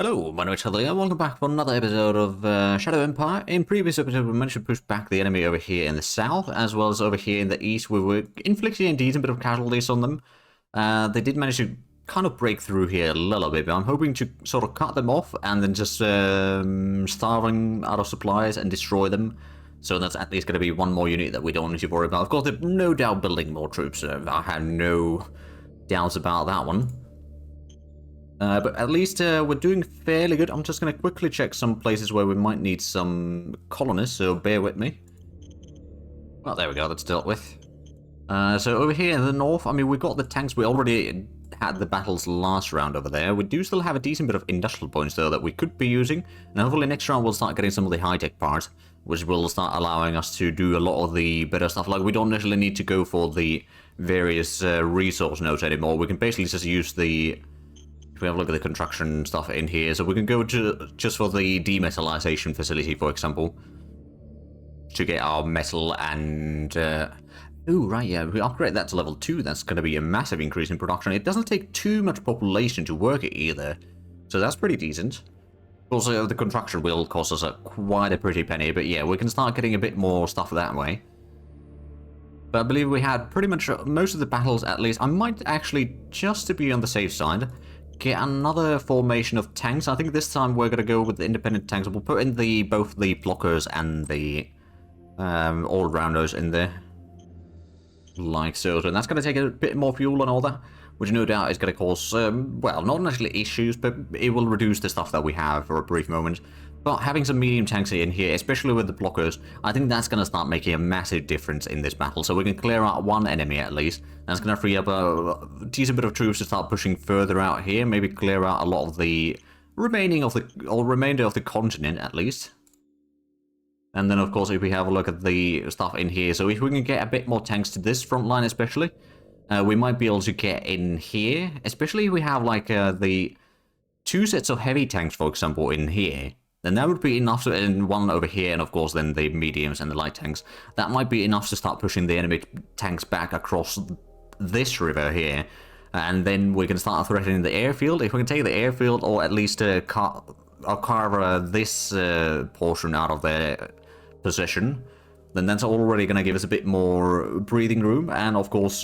Hello, my name is Zhatelier, and welcome back for another episode of Shadow Empire. In previous episode, we managed to push back the enemy over here in the south, as well as over here in the east. We were inflicting indeed a bit of casualties on them. They did manage to kind of break through here a little bit, but I'm hoping to sort of cut them off and then just starve them out of supplies and destroy them. So that's at least going to be one more unit that we don't need to worry about. Of course, they're no doubt building more troops. I have no doubts about that one. But at least we're doing fairly good. I'm just going to quickly check some places where we might need some colonists, so bear with me. Well, there we go, that's dealt with. So over here in the north, I mean, we've got the tanks. We already had the battles last round over there. We do still have a decent bit of industrial points, though, that we could be using. And hopefully next round we'll start getting some of the high-tech parts, which will start allowing us to do a lot of the better stuff. Like, we don't necessarily need to go for the various resource nodes anymore. We can basically just use the... We have a look at the construction stuff in here, so we can go to just for the demetallization facility, for example, to get our metal and oh right, yeah, if we upgrade that to level 2, that's going to be a massive increase in production. It doesn't take too much population to work it either, so that's pretty decent. Also, the construction will cost us quite a pretty penny, but yeah, we can start getting a bit more stuff that way. But I believe we had pretty much most of the battles, at least. I might actually, just to be on the safe side, get another formation of tanks. I think this time we're going to go with the independent tanks. We'll put in both the blockers and the all-rounders in there. Like so. And that's going to take a bit more fuel and all that, which no doubt is going to cause, well, not necessarily issues, but it will reduce the stuff that we have for a brief moment. But having some medium tanks in here, especially with the blockers, I think that's going to start making a massive difference in this battle. So we can clear out one enemy at least. That's going to free up a decent bit of troops to start pushing further out here. Maybe clear out a lot of the remainder of the continent at least. And then of course if we have a look at the stuff in here, so if we can get a bit more tanks to this front line especially, we might be able to get in here. Especially if we have like the 2 sets of heavy tanks, for example, in here. Then that would be enough to, and one over here, and of course then the mediums and the light tanks. That might be enough to start pushing the enemy tanks back across this river here. And then we can start threatening the airfield. If we can take the airfield, or at least carve this portion out of their possession, then that's already going to give us a bit more breathing room. And of course,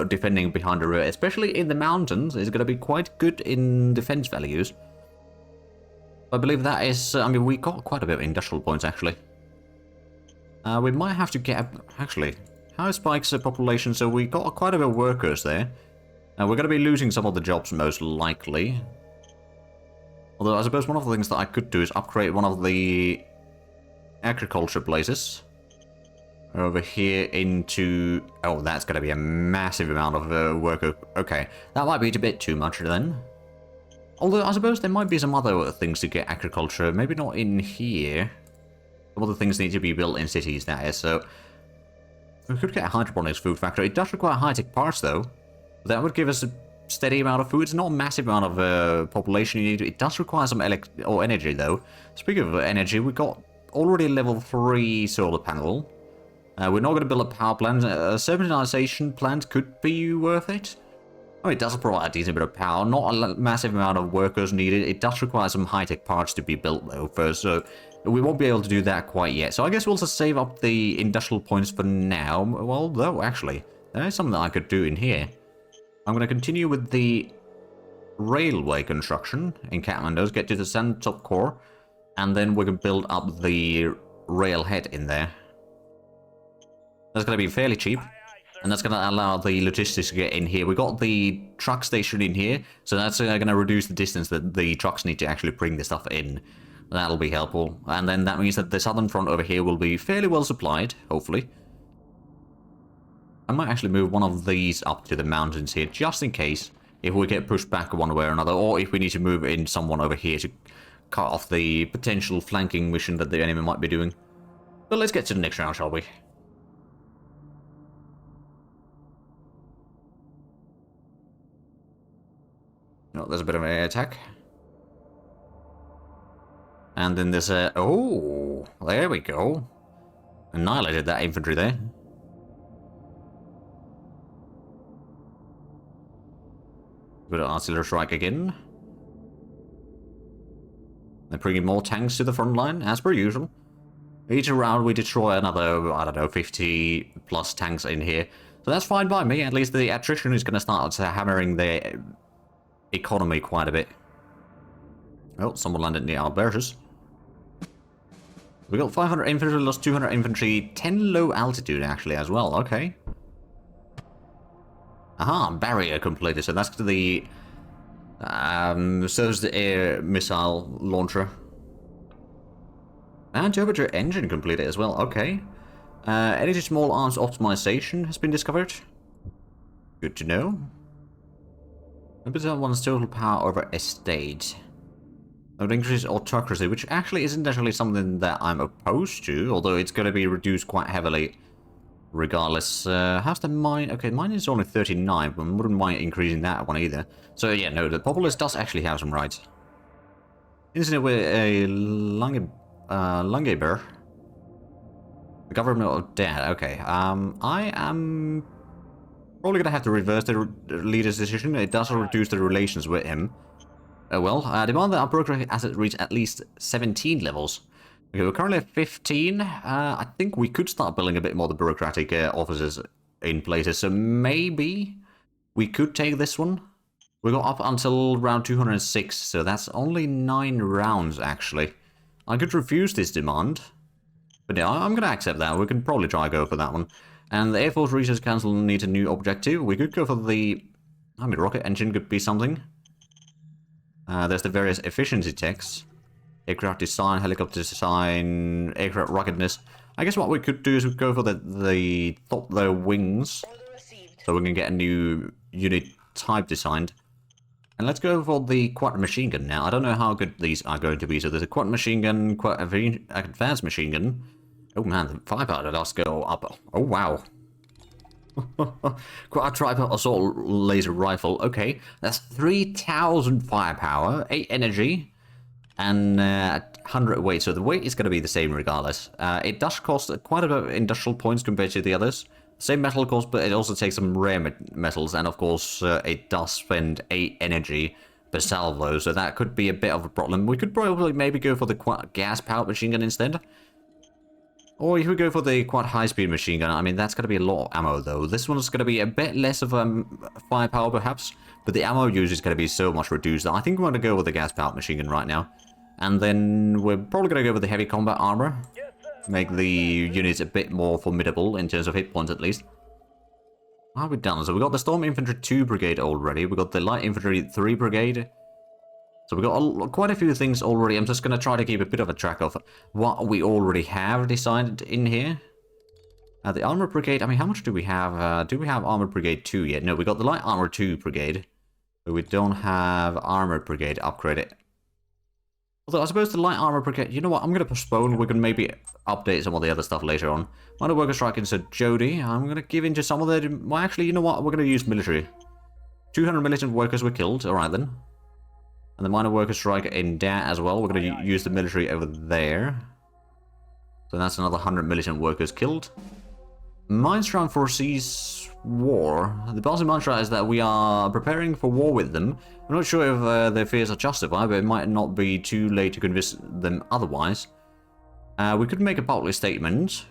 defending behind the river, especially in the mountains, is going to be quite good in defense values. I believe that is, I mean, we got quite a bit of industrial points, actually. We might have to get, actually, how spikes the population? So we got quite a bit of workers there. We're going to be losing some of the jobs, most likely. Although, I suppose one of the things that I could do is upgrade one of the agriculture places over here into... Oh, that's going to be a massive amount of worker. Okay, that might be a bit too much then. Although, I suppose there might be some other things to get agriculture. Maybe not in here. Some other things need to be built in cities, that is. So, we could get a hydroponics food factory. It does require high-tech parts, though. That would give us a steady amount of food. It's not a massive amount of population you need. It does require some energy, though. Speaking of energy, we got already level 3 solar panel. We're not going to build a power plant. A serpentinization plant could be worth it. Oh, it does provide a decent bit of power, not a massive amount of workers needed. It does require some high-tech parts to be built, though, first, so we won't be able to do that quite yet. So I guess we'll just save up the industrial points for now. Well, though, actually, there is something that I could do in here. I'm going to continue with the railway construction in Kathmandu, get to the Sandtop core, and then we can build up the railhead in there. That's going to be fairly cheap. And that's going to allow the logistics to get in here. We got the truck station in here, so that's going to reduce the distance that the trucks need to actually bring the stuff in. That'll be helpful. And then that means that the southern front over here will be fairly well supplied, hopefully. I might actually move one of these up to the mountains here, just in case, if we get pushed back one way or another, or if we need to move in someone over here to cut off the potential flanking mission that the enemy might be doing. But let's get to the next round, shall we? Oh, there's a bit of an air attack. And then there's a... Oh, there we go. Annihilated that infantry there. Bit of artillery strike again. They're bringing more tanks to the front line, as per usual. Each round we destroy another, I don't know, 50 plus tanks in here. So that's fine by me. At least the attrition is going to start hammering the economy quite a bit. Oh, someone landed near our barges. We got 500 infantry, lost 200 infantry, 10 low altitude actually as well. Okay. Aha, barrier completed. So that's the serves the air missile launcher. And turbocharger engine completed as well. Okay. Energy small arms optimization has been discovered. Good to know. Limits one's total power over estate. It would increase autocracy, which actually isn't necessarily something that I'm opposed to, although it's going to be reduced quite heavily regardless. How's the mine? Okay, mine is only 39, but I wouldn't mind increasing that one either. So yeah, no, the populace does actually have some rights. Incident with a Langeber. The government of dead. Okay, I am probably gonna have to reverse the leader's decision. It does reduce the relations with him. Demand that our bureaucratic assets reach at least 17 levels. Okay, we're currently at 15. I think we could start building a bit more of the bureaucratic officers in places, so maybe we could take this one. We got up until round 206, so that's only 9 rounds, actually. I could refuse this demand. But yeah, I'm going to accept that. We can probably try to go for that one. And the Air Force Research Council needs a new objective. We could go for the... I mean, rocket engine could be something. There's the various efficiency techs. Aircraft design, helicopter design, aircraft ruggedness. I guess what we could do is we go for the top their wings. So we can get a new unit type designed. And let's go for the quad machine gun now. I don't know how good these are going to be. So there's a quad machine gun, quite a advanced machine gun. Oh man, the firepower does go up. Oh wow. Quad tripod assault laser rifle. Okay, that's 3,000 firepower, 8 energy, and 100 weight. So the weight is going to be the same regardless. It does cost quite a bit of industrial points compared to the others. Same metal cost, but it also takes some rare metals, and of course it does spend 8 energy per salvo, so that could be a bit of a problem. We could probably maybe go for the quad gas-powered machine gun instead. Or if we go for the quad high-speed machine gun, I mean, that's going to be a lot of ammo, though. This one's going to be a bit less of firepower, perhaps, but the ammo use is going to be so much reduced. I think we're going to go with the gas-powered machine gun right now. And then we're probably going to go with the heavy combat armor. Make the units a bit more formidable in terms of hit points, at least. How have we done? So we got the Storm Infantry 2 Brigade already. We got the Light Infantry 3 Brigade. So we got quite a few things already. I'm just going to try to keep a bit of a track of what we already have decided in here. The Armor Brigade, I mean, how much do we have? Do we have Armor Brigade 2 yet? No, we got the Light Armor 2 Brigade. But we don't have Armor Brigade upgraded. Although I suppose the Light Armor Brigade, you know what, I'm going to postpone. We can maybe update some of the other stuff later on. Minor Worker Strike into Zhate. I'm going to give in to some of the... Well, actually, you know what, we're going to use military. 200 militant workers were killed. Alright then. And the Minor Worker Strike in there as well. We're going to use the military over there. So that's another 100 militant workers killed. Mindstrand foresees war. The basic mantra is that we are preparing for war with them. I'm not sure if their fears are justified, but it might not be too late to convince them otherwise. We could make a boldly statement.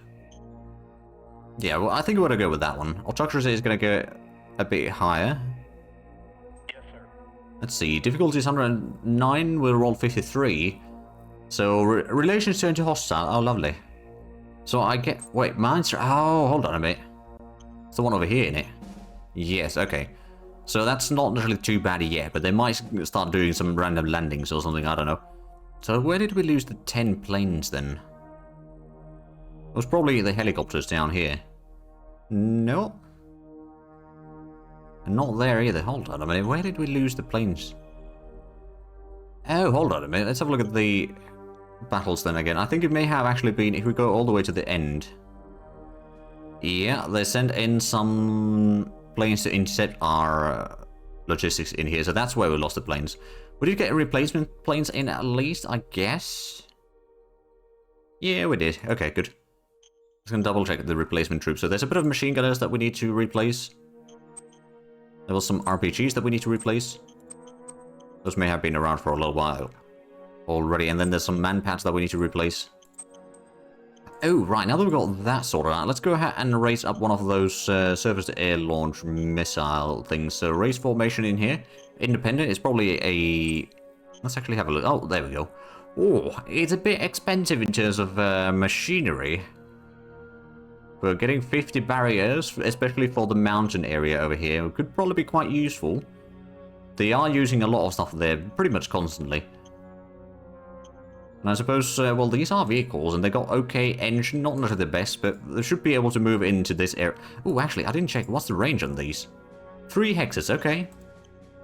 Yeah, well, I think we're going to go with that one. Autocracy is going to go a bit higher. Yes, sir. Let's see. Difficulty is 109. We'll roll 53. So, relations turn to hostile. Oh, lovely. So I get... Wait, mine's... Oh, hold on a minute. It's the one over here, isn't it? Yes, okay. So that's not necessarily too bad yet, but they might start doing some random landings or something, I don't know. So where did we lose the 10 planes then? It was probably the helicopters down here. No. Not there either. Hold on a minute. Where did we lose the planes? Oh, hold on a minute. Let's have a look at the battles then again. I think it may have actually been, if we go all the way to the end. Yeah, they sent in some planes to intercept our logistics in here, so that's where we lost the planes. We did get replacement planes in at least, I guess. Yeah, we did. Okay, good. Just gonna double check the replacement troops. So there's a bit of machine gunners that we need to replace. There was some RPGs that we need to replace. Those may have been around for a little while. already. And then there's some man-pads that we need to replace. Oh, right, now that we've got that sorted out, let's go ahead and raise up one of those surface-to-air launch missile things. So raise formation in here. Independent is probably a... Let's actually have a look. Oh, there we go. Oh, it's a bit expensive in terms of machinery. We're getting 50 barriers, especially for the mountain area over here. It could probably be quite useful. They are using a lot of stuff there pretty much constantly. And I suppose, well, these are vehicles, and they got okay engine, not necessarily the best, but they should be able to move into this area. Oh, actually, I didn't check. What's the range on these? 3 hexes, okay.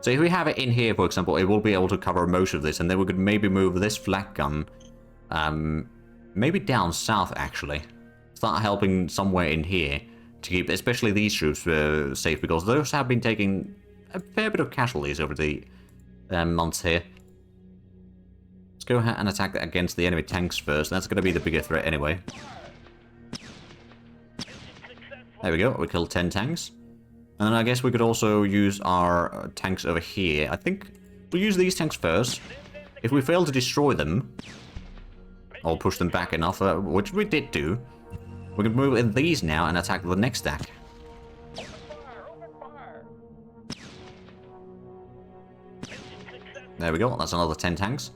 So if we have it in here, for example, it will be able to cover most of this, and then we could maybe move this flak gun, maybe down south, actually. Start helping somewhere in here to keep, especially these troops, safe, because those have been taking a fair bit of casualties over the months here. Let's go ahead and attack against the enemy tanks first. That's going to be the bigger threat anyway. There we go. We killed 10 tanks. And then I guess we could also use our tanks over here. I think we'll use these tanks first. If we fail to destroy them, or push them back enough, which we did do, we can move in these now and attack the next stack. There we go. That's another 10 tanks.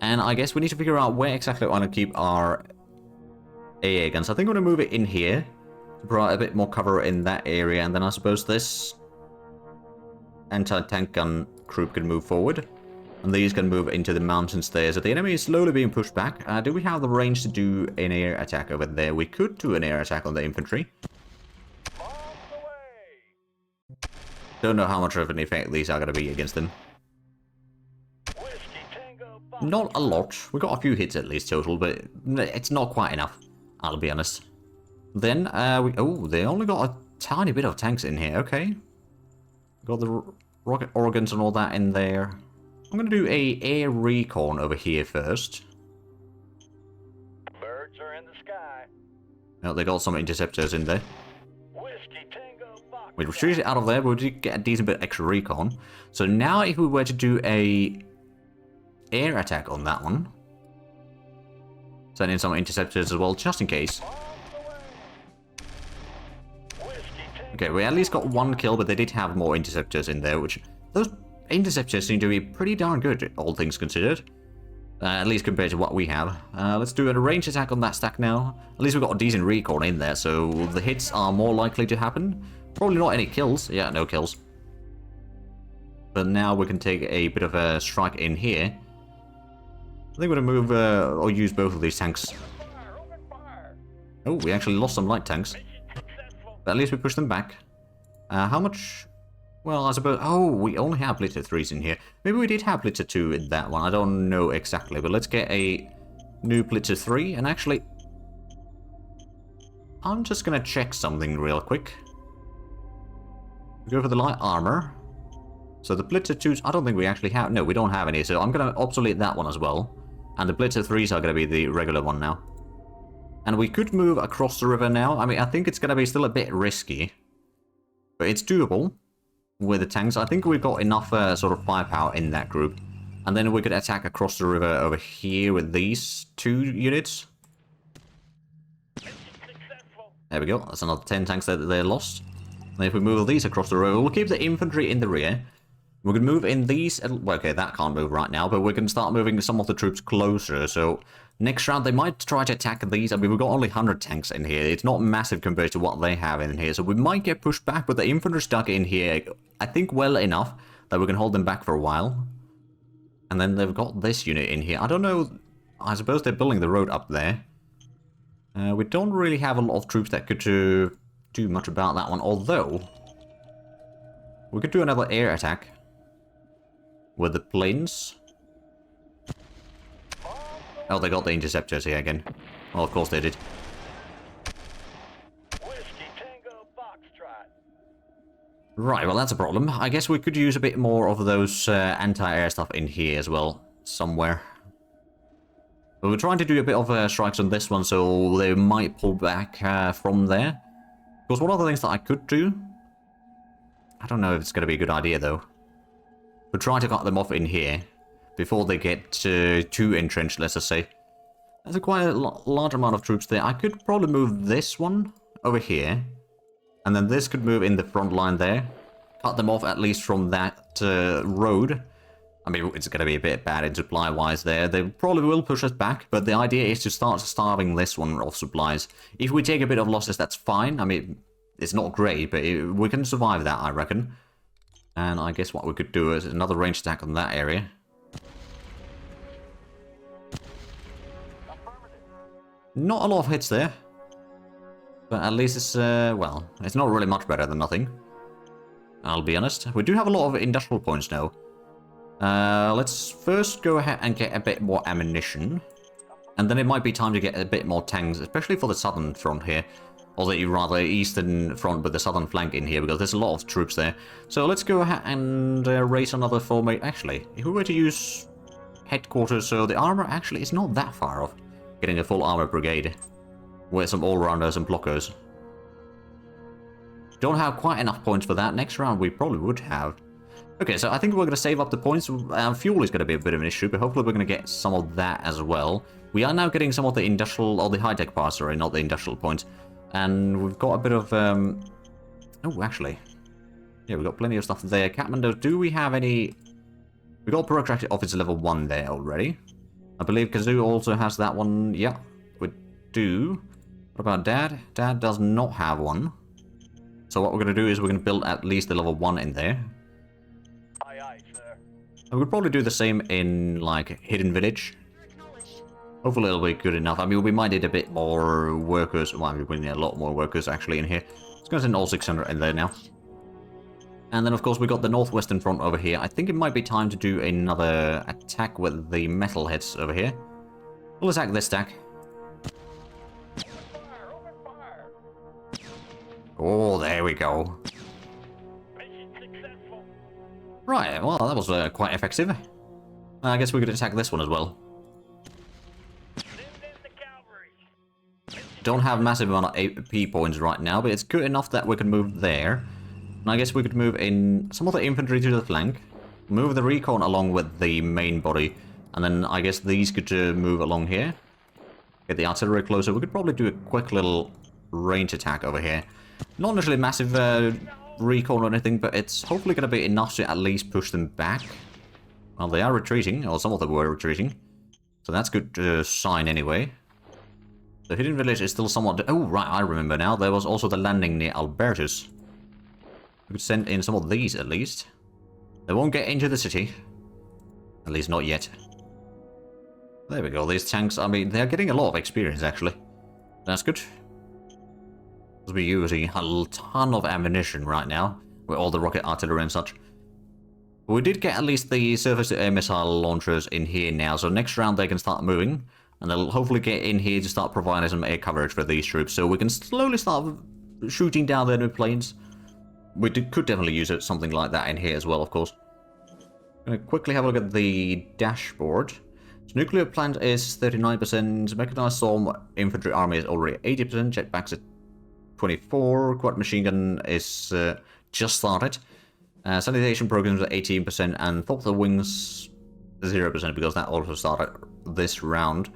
And I guess we need to figure out where exactly we want to keep our AA guns. I think we're going to move it in here to provide a bit more cover in that area. And then I suppose this anti-tank gun group can move forward. And these can move into the mountains there. So the enemy is slowly being pushed back. Do we have the range to do an air attack over there? We could do an air attack on the infantry. Don't know how much of an effect these are going to be against them. Not a lot. We got a few hits at least total, but it's not quite enough, I'll be honest. Then, oh, they only got a tiny bit of tanks in here. Okay. Got the rocket organs and all that in there. I'm going to do a air recon over here first. Birds are in the sky. Oh, they got some interceptors in there. Whiskey Tango Fox. We retreated out of there, but we did get a decent bit extra recon. So now if we were to do a air attack on that one, send in some interceptors as well, just in case. Okay, we at least got 1 kill, but they did have more interceptors in there, which those interceptors seem to be pretty darn good, all things considered. At least compared to what we have. Let's do a range attack on that stack now. At least we've got a decent recon in there, so the hits are more likely to happen. Probably not any kills. Yeah, no kills. But now we can take a bit of a strike in here. I think we're going to move, or use both of these tanks. Oh, we actually lost some light tanks. But at least we pushed them back. How much? Well, I suppose... Oh, we only have Blitzer 3s in here. Maybe we did have Blitzer 2 in that one. I don't know exactly. But let's get a new Blitzer 3. And actually... I'm just going to check something real quick. We go for the light armor. So the Blitzer 2s... I don't think we actually have... No, we don't have any. So I'm going to obsolete that one as well. And the Blitzer 3s are going to be the regular one now. And we could move across the river now. I mean, I think it's going to be still a bit risky. But it's doable with the tanks. I think we've got enough sort of firepower in that group. And then we could attack across the river over here with these 2 units. There we go. That's another 10 tanks that they lost. And if we move these across the river, we'll keep the infantry in the rear. We can move in these... Well, okay, that can't move right now, but we can start moving some of the troops closer. So next round, they might try to attack these. I mean, we've got only 100 tanks in here. It's not massive compared to what they have in here. So we might get pushed back, but the infantry stuck in here, I think, well enough that we can hold them back for a while. And then they've got this unit in here. I don't know... I suppose they're building the road up there. We don't really have a lot of troops that could do much about that one, although... We could do another air attack. With the planes. Oh, they got the interceptors here again. Well, of course they did. Right, well that's a problem. I guess we could use a bit more of those anti-air stuff in here as well. Somewhere. But we're trying to do a bit of strikes on this one, so they might pull back from there. Because one of the things that I could do... I don't know if it's going to be a good idea, though. We'll try to cut them off in here. before they get too entrenched, let's just say. That's a quite a large amount of troops there. I could probably move this one over here. And then this could move in the front line there. Cut them off at least from that road. I mean, it's going to be a bit bad in supply-wise there. They probably will push us back, but the idea is to start starving this one of supplies. If we take a bit of losses, that's fine. I mean, it's not great, but we can survive that, I reckon. And I guess what we could do is another range attack on that area. Not a lot of hits there. But at least it's, well, it's not really much better than nothing. I'll be honest. We do have a lot of industrial points now. Let's first go ahead and get a bit more ammunition. And then it might be time to get a bit more tanks, especially for the southern front here. Or the rather eastern front with the southern flank in here, because there's a lot of troops there. So let's go ahead and raise another formate. Actually, if we were to use headquarters, so the armor actually is not that far off. Getting a full armor brigade with some all-rounders and blockers. Don't have quite enough points for that. Next round we probably would have. Okay, so I think we're going to save up the points. Fuel is going to be a bit of an issue, but hopefully we're going to get some of that as well. We are now getting some of the industrial, or the high-tech parts, sorry, not the industrial points. And we've got a bit of, oh, actually. Yeah, we've got plenty of stuff there. Kathmandu, do we have any... We got Bureaucratic Office level 1 there already. I believe Kazoo also has that one. Yeah, we do. What about Dad? Dad does not have one. So what we're going to do is we're going to build at least the level 1 in there. Aye, aye, sir. And we'll probably do the same in, like, Hidden Village. Hopefully it'll be good enough. I mean, we might need a bit more workers. Well, we need a lot more workers, actually, in here. It's going to send all 600 in there now. And then, of course, we got the northwestern front over here. I think it might be time to do another attack with the metalheads over here. We'll attack this stack. Open fire! Oh, there we go. Mission successful. Right, well, that was quite effective. I guess we could attack this one as well. Send in the cavalry. Don't have massive amount of AP points right now, but it's good enough that we can move there. And I guess we could move in some of the infantry to the flank, move the recon along with the main body, and then I guess these could move along here. Get the artillery closer. We could probably do a quick little range attack over here. Not necessarily massive recon or anything, but it's hopefully going to be enough to at least push them back. Well, they are retreating, or some of them were retreating. So that's a good sign anyway. The Hidden Village is still somewhat... Oh, right, I remember now. There was also the landing near Albertus. We could send in some of these, at least. They won't get into the city. At least not yet. There we go. These tanks, I mean, they're getting a lot of experience, actually. That's good. We'll be using a ton of ammunition right now, with all the rocket artillery and such. But we did get at least the surface-to-air missile launchers in here now, so next round they can start moving. And they'll hopefully get in here to start providing some air coverage for these troops, so we can slowly start shooting down the enemy planes. We could definitely use something like that in here as well, of course. I'm going to quickly have a look at the dashboard. So nuclear plant is 39%, mechanized storm infantry army is already 80%, jetpacks at 24%, quad machine gun is just started. Sanitation programs at 18%, and thought the wings 0% because that also started this round.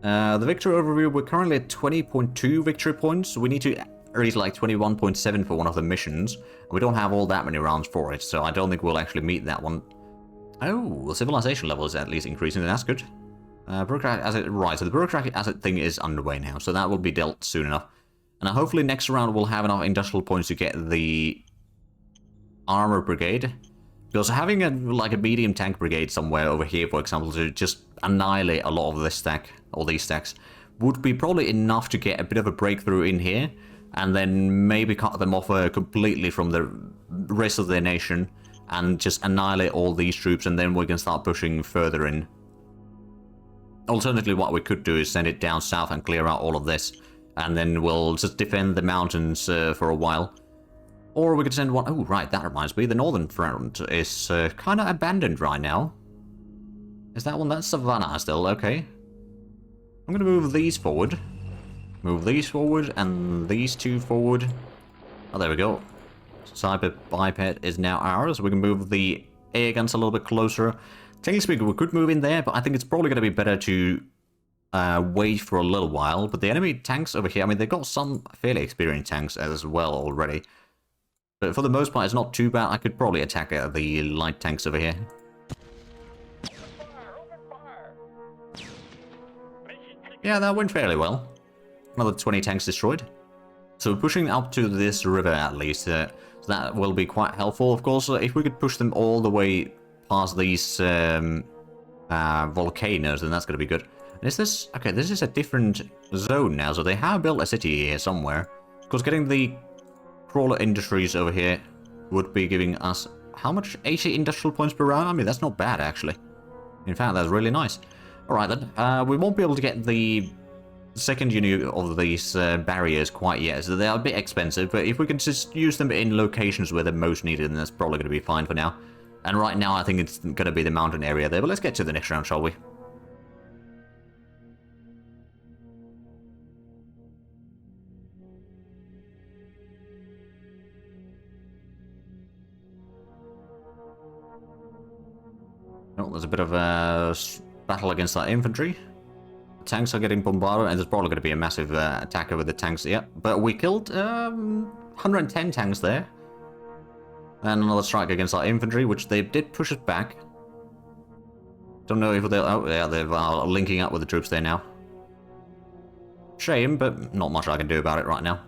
The victory overview, we're currently at 20.2 victory points. We need to reach like 21.7 for one of the missions. We don't have all that many rounds for it, so I don't think we'll actually meet that one. Oh, the civilization level is at least increasing, that's good. Bureaucratic asset, right, so the bureaucratic asset thing is underway now, so that will be dealt soon enough. And hopefully next round we'll have enough industrial points to get the armor brigade. Because having a medium tank brigade somewhere over here, for example, to just annihilate a lot of this stack, or these stacks, would be probably enough to get a bit of a breakthrough in here, and then maybe cut them off completely from the rest of their nation, and just annihilate all these troops, and then we can start pushing further in. Alternatively, what we could do is send it down south and clear out all of this, and then we'll just defend the mountains for a while. Or we could send one... Oh, right, that reminds me. The northern front is kind of abandoned right now. Is that one? That's Savannah still, okay. I'm going to move these forward. Move these forward, and these two forward. Oh, there we go. Cyber biped is now ours. We can move the air guns a little bit closer. Technically speaking, we could move in there, but I think it's probably going to be better to wait for a little while. But the enemy tanks over here, I mean, they've got some fairly experienced tanks as well already. But for the most part, it's not too bad. I could probably attack the light tanks over here. Yeah, that went fairly well. Another 20 tanks destroyed. So we're pushing up to this river at least. So that will be quite helpful, of course. If we could push them all the way past these volcanoes, then that's going to be good. And is this... Okay, this is a different zone now. So they have built a city here somewhere. Of course, getting the crawler industries over here would be giving us... How much? 80 industrial points per round? I mean, that's not bad, actually. In fact, that's really nice. Alright then, we won't be able to get the second unit of these barriers quite yet, so they are a bit expensive, but if we can just use them in locations where they're most needed, then that's probably going to be fine for now. And right now, I think it's going to be the mountain area there, but let's get to the next round, shall we? Oh, there's a bit of a battle against that infantry. The tanks are getting bombarded, and there's probably going to be a massive attack over the tanks. Yep, but we killed 110 tanks there. And another strike against our infantry, which they did push us back. Don't know if they'll... Oh, yeah, they're linking up with the troops there now. Shame, but not much I can do about it right now.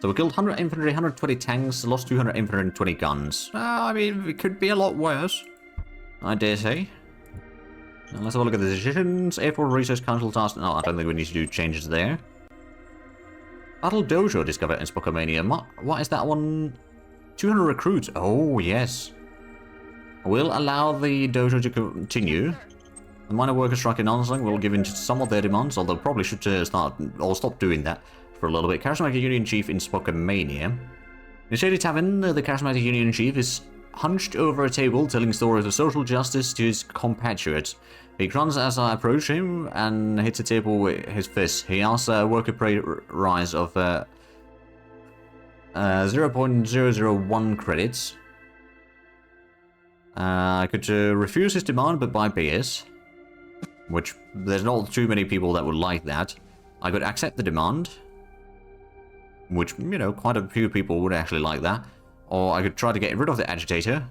So we killed 100 infantry, 120 tanks, lost 200 infantry and 20 guns. I mean, it could be a lot worse, I dare say. Now let's have a look at the decisions. Airport Research Council task. No, I don't think we need to do changes there. Battle Dojo discovered in Spokane. What is that one? 200 recruits. Oh, yes. We'll allow the dojo to continue. The minor workers strike in Ansling will give in to some of their demands, although probably should start or stop doing that for a little bit. Charismatic Union Chief in Spokane. In Shady Tavern, the Charismatic Union Chief is hunched over a table telling stories of social justice to his compatriots. He grunts as I approach him and hits the table with his fist. He asks a worker pay rise of 0.001 credits. I could refuse his demand but buy beers, which there's not too many people that would like that. I could accept the demand, which, you know, quite a few people would actually like that. Or I could try to get rid of the agitator,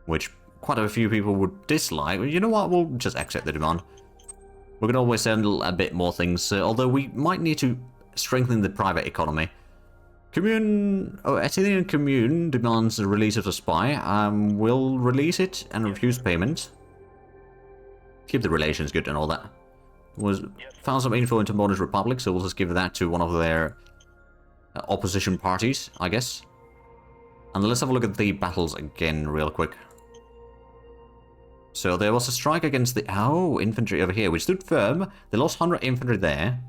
which quite a few people would dislike. You know what, we'll just accept the demand. We can always handle a bit more things, although we might need to strengthen the private economy. Atelian Commune demands the release of the spy. We'll release it and refuse payment. Keep the relations good and all that. Found some info into Modern Republic, so we'll just give that to one of their opposition parties, I guess. And let's have a look at the battles again real quick. So there was a strike against the infantry over here, which stood firm. They lost 100 infantry there.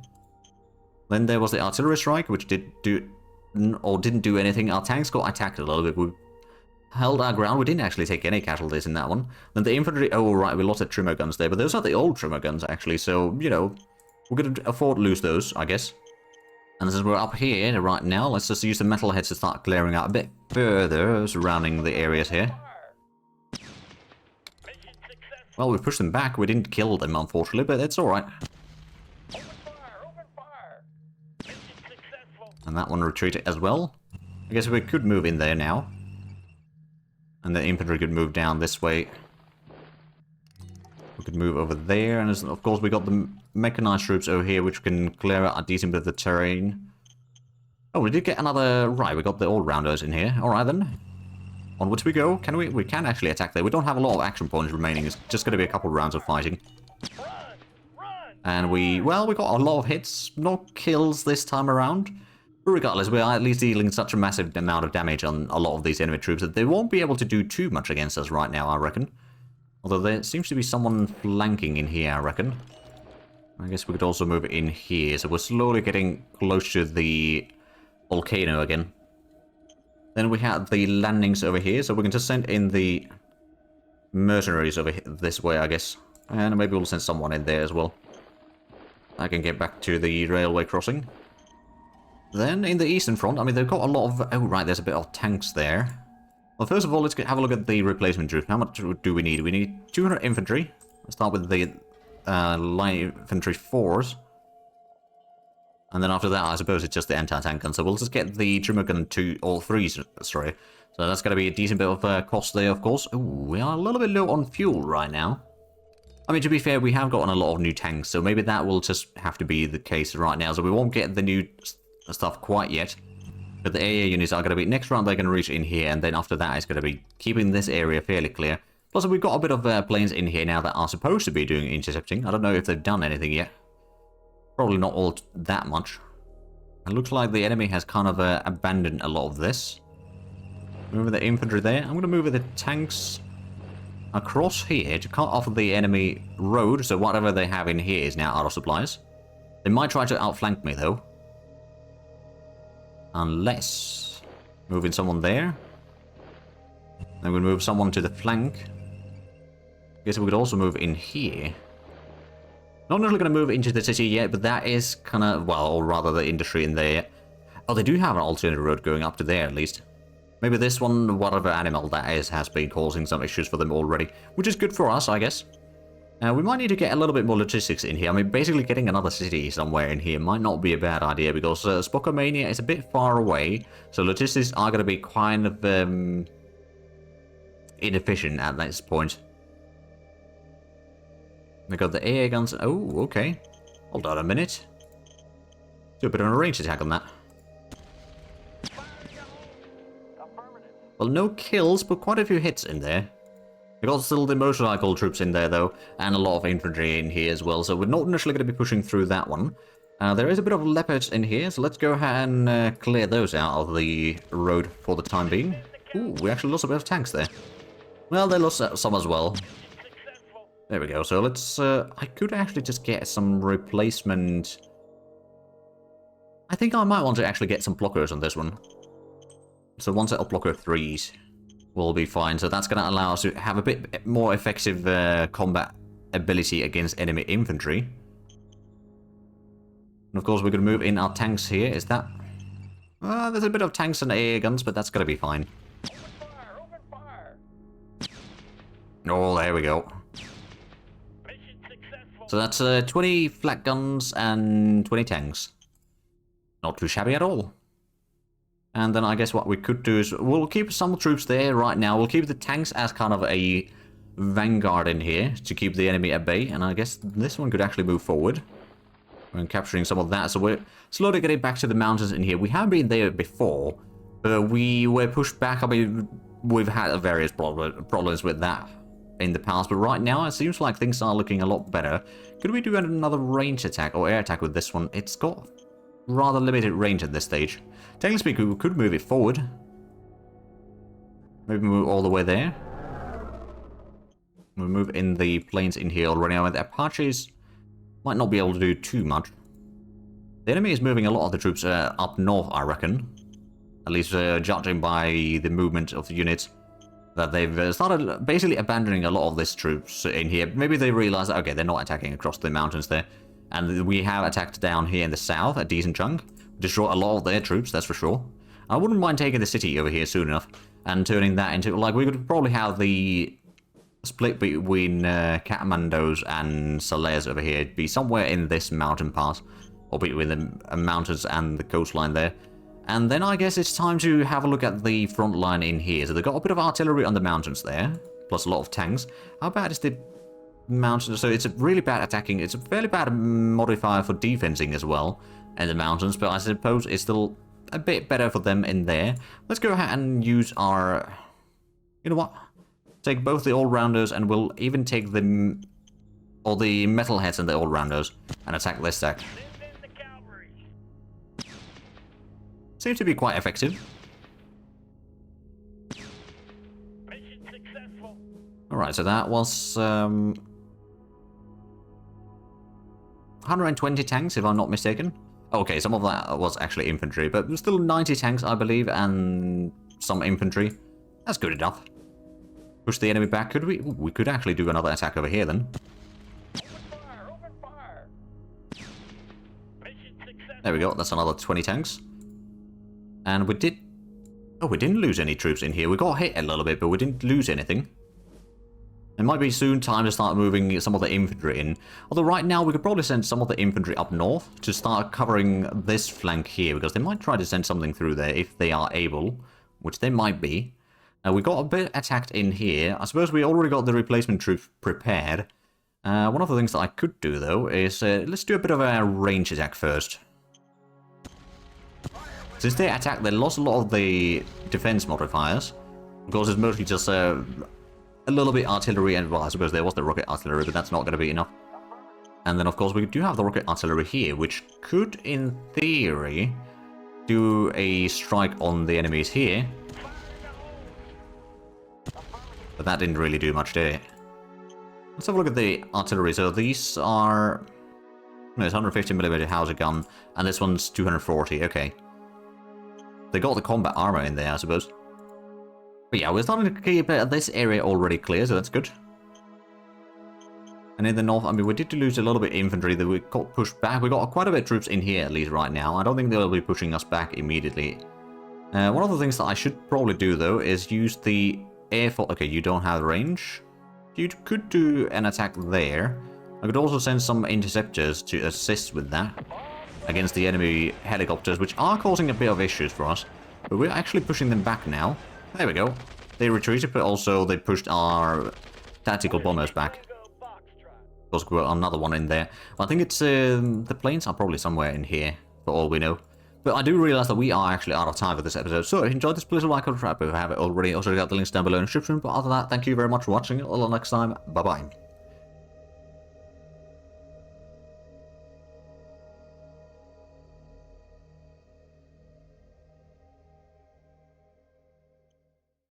Then there was the artillery strike, which didn't do anything. Our tanks got attacked a little bit. We held our ground. We didn't actually take any casualties in that one. Then the infantry, right, we lost the trimmer guns there, but those are the old trimmer guns actually, so, you know, we're going to afford to lose those, I guess. And since we're up here right now, let's just use the metalheads to start clearing out a bit further surrounding the areas here. Well, we pushed them back. We didn't kill them, unfortunately, but it's alright. And that one retreated as well. I guess we could move in there now. And the infantry could move down this way. We could move over there. And of course, we got the mechanized troops over here, which can clear out a decent bit of the terrain. Oh, we did get another... Right, we got the all-rounders in here. Alright then. Onwards we go. Can we? We can actually attack there. We don't have a lot of action points remaining. It's just going to be a couple of rounds of fighting. And we got a lot of hits. No kills this time around. But regardless, we are at least dealing such a massive amount of damage on a lot of these enemy troops that they won't be able to do too much against us right now, I reckon. Although there seems to be someone flanking in here, I reckon. I guess we could also move in here. So we're slowly getting close to the volcano again. Then we have the landings over here, so we can just send in the mercenaries over here, this way, I guess. And maybe we'll send someone in there as well. I can get back to the railway crossing. Then in the eastern front, I mean, they've got a lot of... Oh, right, there's a bit of tanks there. Well, first of all, let's have a look at the replacement troops. How much do we need? We need 200 infantry. Let's start with the light infantry 4s. And then after that, I suppose it's just the anti-tank gun. So we'll just get the trimmer gun 2 or 3s, sorry. So that's going to be a decent bit of cost there, of course. Ooh, we are a little bit low on fuel right now. I mean, to be fair, we have gotten a lot of new tanks, so maybe that will just have to be the case right now. So we won't get the new stuff quite yet. But the AA units are going to be, next round they're going to reach in here, and then after that it's going to be keeping this area fairly clear. Plus we've got a bit of planes in here now that are supposed to be doing intercepting. I don't know if they've done anything yet. Probably not all that much. It looks like the enemy has kind of abandoned a lot of this. Move the infantry there. I'm going to move the tanks across here to cut off the enemy road, so whatever they have in here is now out of supplies. They might try to outflank me though. Unless... moving someone there. Then we'll move someone to the flank. Guess we could also move in here. Not really going to move into the city yet, but that is kind of, well, or rather the industry in there. Oh, they do have an alternate road going up to there at least. Maybe this one, whatever animal that is, has been causing some issues for them already, which is good for us, I guess. We might need to get a little bit more logistics in here. I mean, basically getting another city somewhere in here might not be a bad idea, because Spokomania is a bit far away, so logistics are going to be kind of inefficient at this point. We got the AA guns. Oh, okay. Hold on a minute. Do a bit of a range attack on that. Well, no kills, but quite a few hits in there. We got still the motorcycle troops in there, though, and a lot of infantry in here as well, so we're not initially going to be pushing through that one. There is a bit of leopards in here, so let's go ahead and clear those out of the road for the time being. Ooh, we actually lost a bit of tanks there. Well, they lost some as well. There we go, so let's... I could actually just get some replacement... I think I might want to actually get some blockers on this one. So one set of blocker 3s will be fine. So that's going to allow us to have a bit more effective combat ability against enemy infantry. And of course we're going to move in our tanks here. Is that... there's a bit of tanks and AA guns, but that's going to be fine. Open fire! Open fire! Oh, there we go. Mission successful. So that's 20 flak guns and 20 tanks. Not too shabby at all. And then I guess what we could do is we'll keep some troops there right now. We'll keep the tanks as kind of a vanguard in here to keep the enemy at bay. And I guess this one could actually move forward. We're capturing some of that. So we're slowly getting back to the mountains in here. We have been there before, but we were pushed back. I mean, we've had various problems with that in the past. But right now, it seems like things are looking a lot better. Could we do another range attack or air attack with this one? It's got rather limited range at this stage. Technically speaking, we could move it forward. Maybe move all the way there. We'll move in the planes in here already. Now, the Apaches might not be able to do too much. The enemy is moving a lot of the troops up north, I reckon. At least judging by the movement of the units. That they've started basically abandoning a lot of these troops in here. Maybe they realize that, okay, they're not attacking across the mountains there. And we have attacked down here in the south, a decent chunk. Destroy a lot of their troops, that's for sure. I wouldn't mind taking the city over here soon enough. And turning that into, like, we could probably have the split between Kathmandos and Zhatelier over here be somewhere in this mountain pass. Or between the mountains and the coastline there. And then I guess it's time to have a look at the front line in here. So they've got a bit of artillery on the mountains there. Plus a lot of tanks. How bad is the mountains? So it's a really bad attacking. It's a fairly bad modifier for defensing as well in the mountains. But I suppose it's still a bit better for them in there. Let's go ahead and use our... You know what? Take both the all-rounders and we'll even take the... Or the metalheads and the all-rounders. And attack this stack. Seems to be quite effective. Mission successful. Alright, so that was 120 tanks, if I'm not mistaken. Okay, some of that was actually infantry, but there's still 90 tanks, I believe, and some infantry. That's good enough. Push the enemy back. Could we? Ooh, we could actually do another attack over here then. Open fire! Open fire! Mission successful. There we go. That's another 20 tanks. And we did Oh, we didn't lose any troops in here. We got hit a little bit, but we didn't lose anything. It might be soon time to start moving some of the infantry in. Although right now we could probably send some of the infantry up north to start covering this flank here, because they might try to send something through there if they are able, which they might be. We got a bit attacked in here. I suppose we already got the replacement troops prepared. One of the things that I could do, though, is let's do a bit of a range attack first. Since they attacked, they lost a lot of the defense modifiers. Of course, it's mostly just a little bit artillery, and well, I suppose there was the rocket artillery, but that's not going to be enough. And then, of course, we do have the rocket artillery here, which could, in theory, do a strike on the enemies here. But that didn't really do much, did it? Let's have a look at the artillery. So these are... No, it's 150mm howitzer gun, and this one's 240, okay. They got the combat armor in there, I suppose. But yeah, we're starting to keep this area already clear, so that's good. And in the north, I mean, we did lose a little bit of infantry that we got pushed back. We got quite a bit of troops in here, at least right now. I don't think they'll be pushing us back immediately. One of the things that I should probably do, though, is use the air force. Okay, you don't have range. You could do an attack there. I could also send some interceptors to assist with that against the enemy helicopters, which are causing a bit of issues for us. But we're actually pushing them back now. There we go. They retreated, but also they pushed our tactical bombers back. Of course, we got another one in there. I think it's the planes are probably somewhere in here, for all we know. But I do realize that we are actually out of time for this episode. So if you enjoyed this, please like or subscribe if you haven't already. Also, got the links down below in the description. But other than that, thank you very much for watching. Until next time, bye bye.